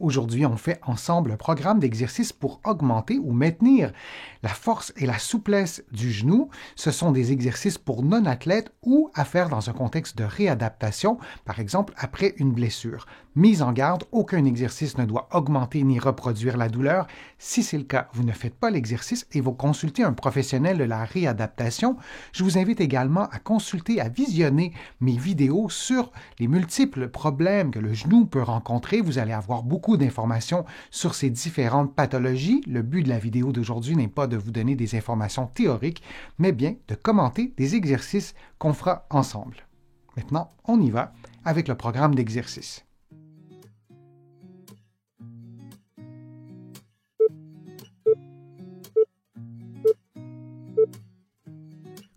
Aujourd'hui, on fait ensemble un programme d'exercice pour augmenter ou maintenir la force et la souplesse du genou. Ce sont des exercices pour non-athlètes ou à faire dans un contexte de réadaptation, par exemple après une blessure. Mise en garde, aucun exercice ne doit augmenter ni reproduire la douleur. Si c'est le cas, vous ne faites pas l'exercice et vous consultez un professionnel de la réadaptation. Je vous invite également à consulter, à visionner mes vidéos sur les multiples problèmes que le genou peut rencontrer. Vous allez avoir beaucoup d'informations sur ces différentes pathologies. Le but de la vidéo d'aujourd'hui n'est pas de vous donner des informations théoriques, mais bien de commenter des exercices qu'on fera ensemble. Maintenant, on y va avec le programme d'exercice.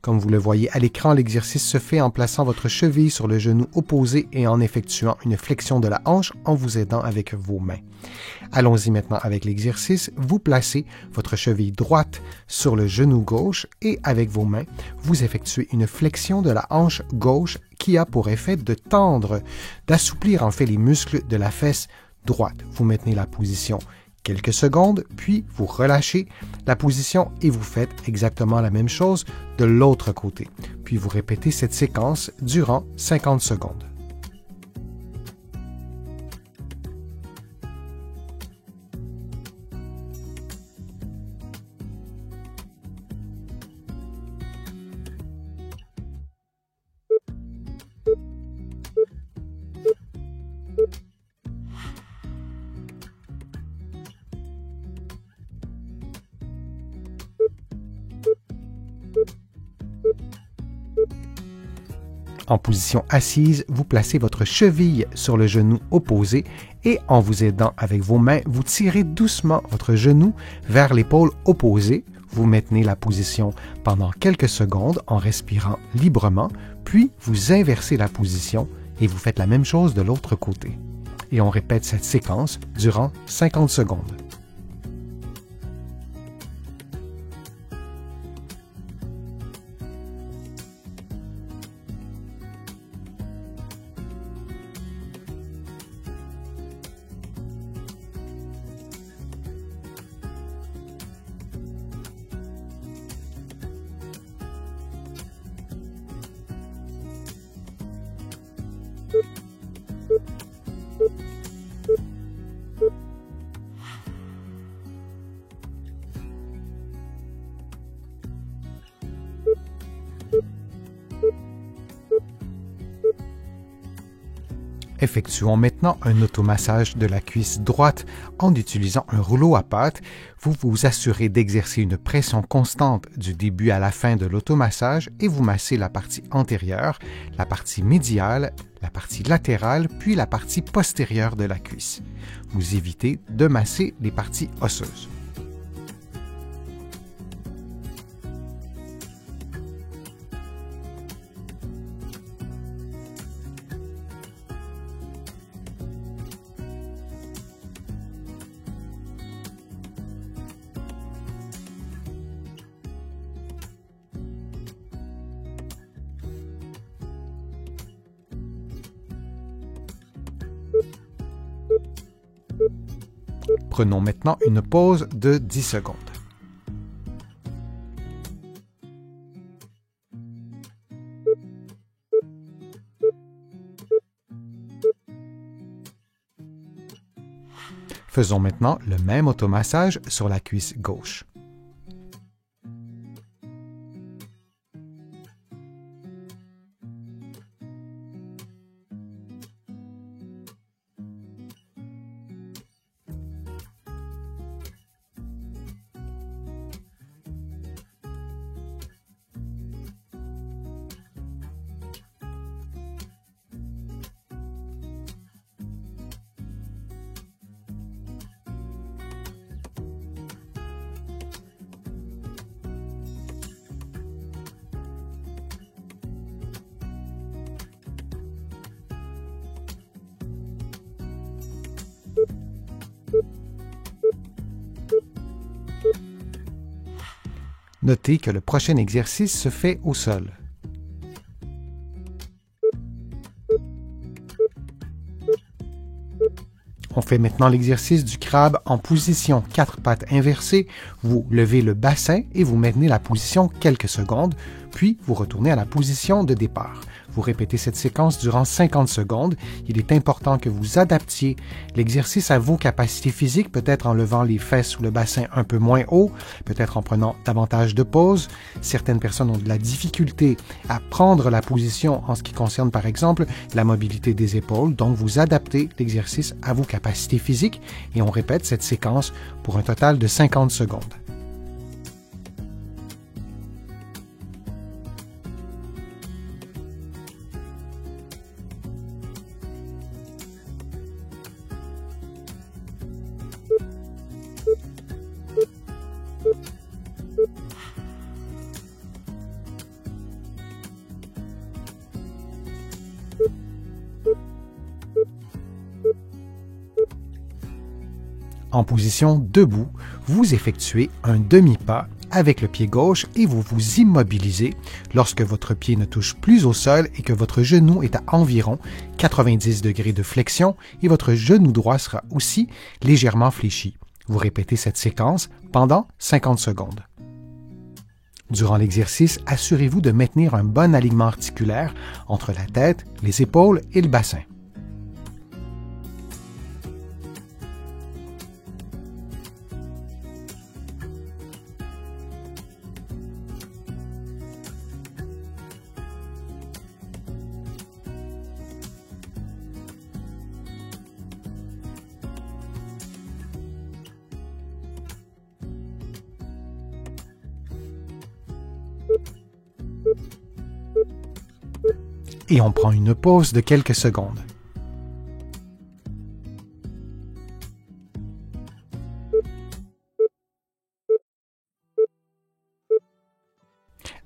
Comme vous le voyez à l'écran, l'exercice se fait en plaçant votre cheville sur le genou opposé et en effectuant une flexion de la hanche en vous aidant avec vos mains. Allons-y maintenant avec l'exercice. Vous placez votre cheville droite sur le genou gauche et avec vos mains, vous effectuez une flexion de la hanche gauche qui a pour effet de tendre, d'assouplir en fait les muscles de la fesse droite. Vous maintenez la position quelques secondes, puis vous relâchez la position et vous faites exactement la même chose de l'autre côté. Puis vous répétez cette séquence durant 50 secondes. En position assise, vous placez votre cheville sur le genou opposé et en vous aidant avec vos mains, vous tirez doucement votre genou vers l'épaule opposée. Vous maintenez la position pendant quelques secondes en respirant librement, puis vous inversez la position et vous faites la même chose de l'autre côté. Et on répète cette séquence durant 50 secondes. Effectuons maintenant un automassage de la cuisse droite en utilisant un rouleau à pâte. Vous vous assurez d'exercer une pression constante du début à la fin de l'automassage et vous massez la partie antérieure, la partie médiale, la partie latérale, puis la partie postérieure de la cuisse. Vous évitez de masser les parties osseuses. Prenons maintenant une pause de 10 secondes. Faisons maintenant le même automassage sur la cuisse gauche. Notez que le prochain exercice se fait au sol. On fait maintenant l'exercice du crabe en position 4 pattes inversées. Vous levez le bassin et vous maintenez la position quelques secondes, puis vous retournez à la position de départ. Vous répétez cette séquence durant 50 secondes. Il est important que vous adaptiez l'exercice à vos capacités physiques, peut-être en levant les fesses ou le bassin un peu moins haut, peut-être en prenant davantage de pauses. Certaines personnes ont de la difficulté à prendre la position en ce qui concerne, par exemple, la mobilité des épaules. Donc, vous adaptez l'exercice à vos capacités physiques et on répète cette séquence pour un total de 50 secondes. En position debout, vous effectuez un demi-pas avec le pied gauche et vous vous immobilisez lorsque votre pied ne touche plus au sol et que votre genou est à environ 90 degrés de flexion et votre genou droit sera aussi légèrement fléchi. Vous répétez cette séquence pendant 50 secondes. Durant l'exercice, assurez-vous de maintenir un bon alignement articulaire entre la tête, les épaules et le bassin. Et on prend une pause de quelques secondes.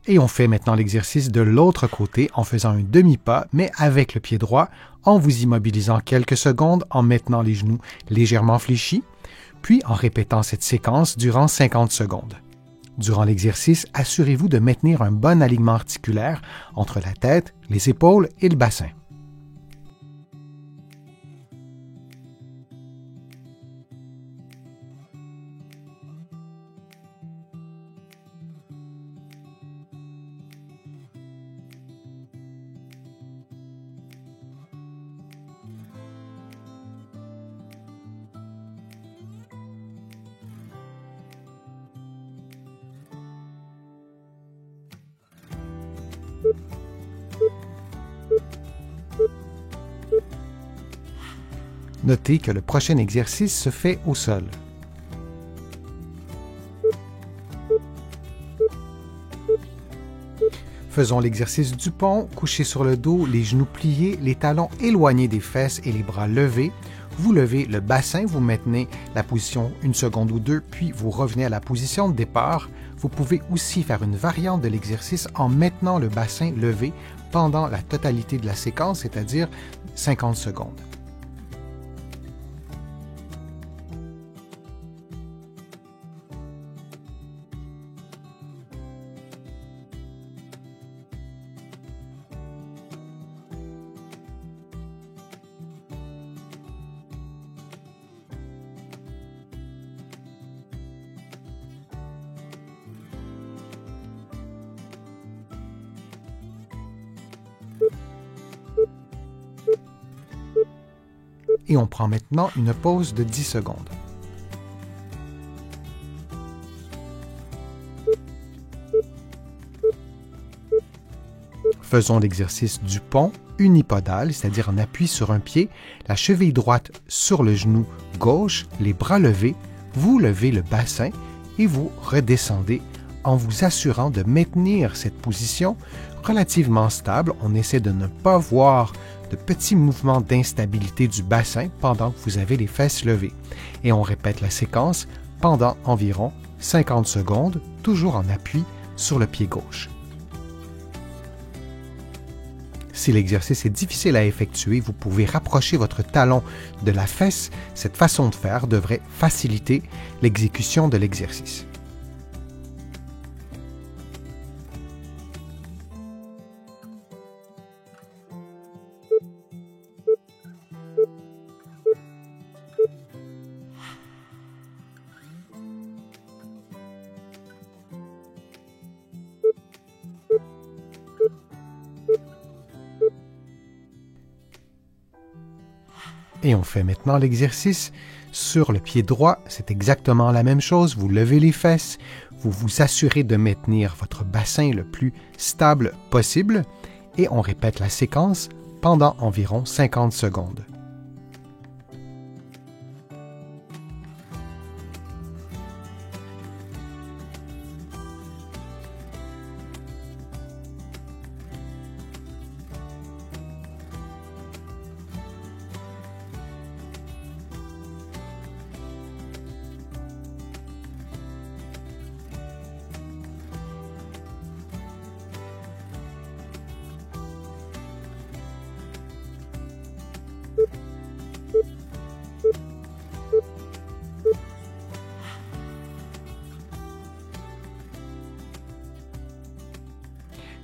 Et on fait maintenant l'exercice de l'autre côté en faisant un demi-pas, mais avec le pied droit, en vous immobilisant quelques secondes, en maintenant les genoux légèrement fléchis, puis en répétant cette séquence durant 50 secondes. Durant l'exercice, assurez-vous de maintenir un bon alignement articulaire entre la tête, les épaules et le bassin. Notez que le prochain exercice se fait au sol. Faisons l'exercice du pont, couché sur le dos, les genoux pliés, les talons éloignés des fesses et les bras levés. Vous levez le bassin, vous maintenez la position une seconde ou deux, puis vous revenez à la position de départ. Vous pouvez aussi faire une variante de l'exercice en maintenant le bassin levé pendant la totalité de la séquence, c'est-à-dire 50 secondes. Et on prend maintenant une pause de 10 secondes. Faisons l'exercice du pont unipodal, c'est-à-dire en appui sur un pied, la cheville droite sur le genou gauche, les bras levés, vous levez le bassin et vous redescendez en vous assurant de maintenir cette position relativement stable. On essaie de ne pas voir de petits mouvements d'instabilité du bassin pendant que vous avez les fesses levées. Et on répète la séquence pendant environ 50 secondes, toujours en appui sur le pied gauche. Si l'exercice est difficile à effectuer, vous pouvez rapprocher votre talon de la fesse. Cette façon de faire devrait faciliter l'exécution de l'exercice. Et on fait maintenant l'exercice sur le pied droit. C'est exactement la même chose. Vous levez les fesses. Vous vous assurez de maintenir votre bassin le plus stable possible. Et on répète la séquence pendant environ 50 secondes.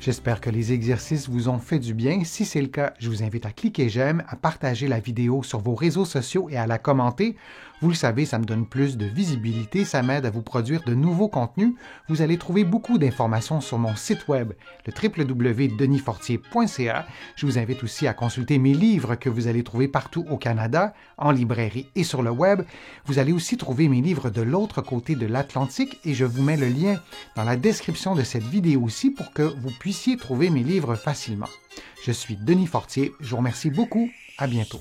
J'espère que les exercices vous ont fait du bien. Si c'est le cas, je vous invite à cliquer j'aime, à partager la vidéo sur vos réseaux sociaux et à la commenter. Vous le savez, ça me donne plus de visibilité, ça m'aide à vous produire de nouveaux contenus. Vous allez trouver beaucoup d'informations sur mon site web, le www.denisfortier.ca. Je vous invite aussi à consulter mes livres que vous allez trouver partout au Canada, en librairie et sur le web. Vous allez aussi trouver mes livres de l'autre côté de l'Atlantique et je vous mets le lien dans la description de cette vidéo aussi pour que vous puissiez trouver mes livres facilement. Je suis Denis Fortier, je vous remercie beaucoup, à bientôt.